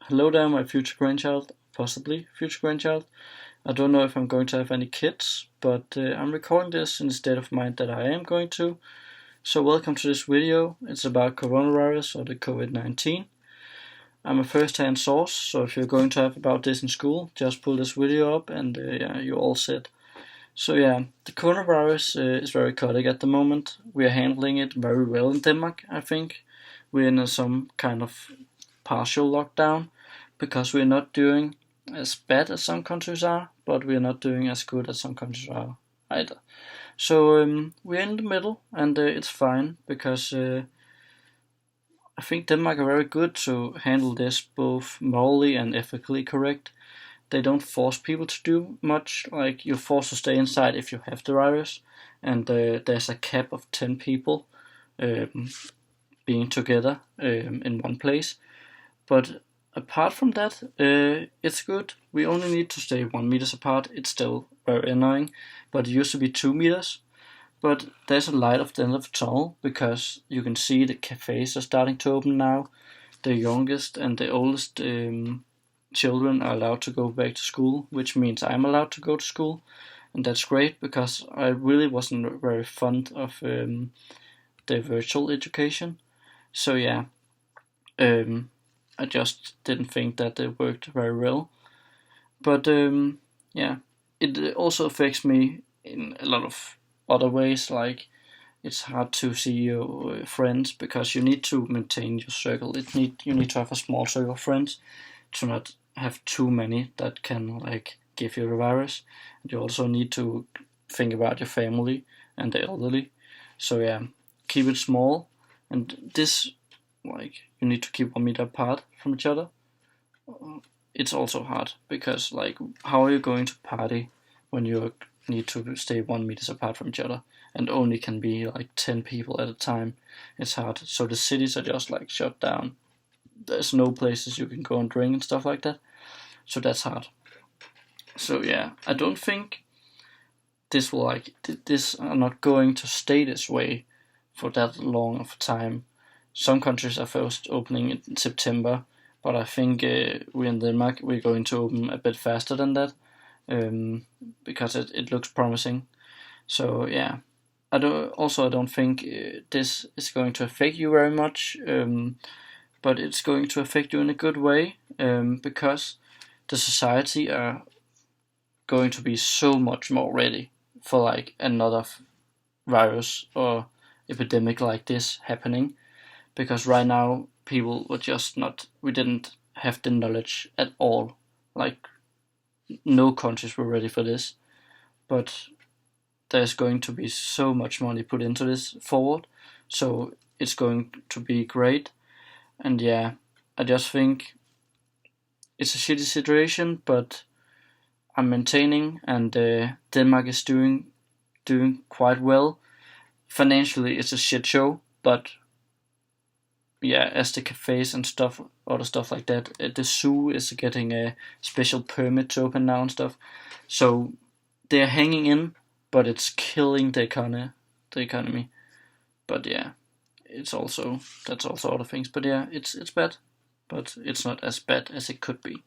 Hello there, my future grandchild, possibly future grandchild. I don't know if I'm going to have any kids, but I'm recording this in the state of mind that I am going to. So welcome to this video. It's about coronavirus or the COVID-19. I'm a first-hand source, so if you're going to have about this in school, just pull this video up and you're all set. So yeah, the coronavirus is very chaotic at the moment. We are handling it very well in Denmark, I think. We're in some kind of partial lockdown because we're not doing as bad as some countries are, but we're not doing as good as some countries are either. So we're in the middle, and it's fine because I think Denmark are very good to handle this both morally and ethically correct. They don't force people to do much, like you're forced to stay inside if you have the virus, and there's a cap of 10 people being together in one place. But apart from that, it's good. We only need to stay 1 meters apart. It's still very annoying, but it used to be 2 meters. But there's a light at the end of the tunnel because you can see the cafes are starting to open now. The youngest and the oldest children are allowed to go back to school, which means I'm allowed to go to school. And that's great because I really wasn't very fond of the virtual education. So yeah, I just didn't think that it worked very well. But yeah, it also affects me in a lot of other ways, like it's hard to see your friends because you need to maintain your circle. You need to have a small circle of friends to not have too many that can like give you the virus. You also need to think about your family and the elderly. So yeah, keep it small, and this like you need to keep 1 meter apart from each other. It's also hard because like how are you going to party when you need to stay 1 meters apart from each other and only can be like 10 people at a time? It's hard. So the cities are just like shut down. There's no places you can go and drink and stuff like that. So that's hard. So yeah, I don't think this will this are not going to stay this way for that long of a time. Some countries are first opening in September, but I think we in Denmark we're going to open a bit faster than that because it looks promising. So yeah, I don't think this is going to affect you very much, but it's going to affect you in a good way because the society are going to be so much more ready for like another virus or epidemic like this happening. Because right now people were just we didn't have the knowledge at all. Like no countries were ready for this. But there's going to be so much money put into this forward. So it's going to be great. And yeah, I just think it's a shitty situation, but I'm maintaining, and Denmark is doing quite well. Financially it's a shit show, but yeah, as the cafes and other stuff like that, the zoo is getting a special permit to open now and stuff. So they're hanging in, but it's killing the economy. But yeah, that's also other things. But yeah, it's bad, but it's not as bad as it could be.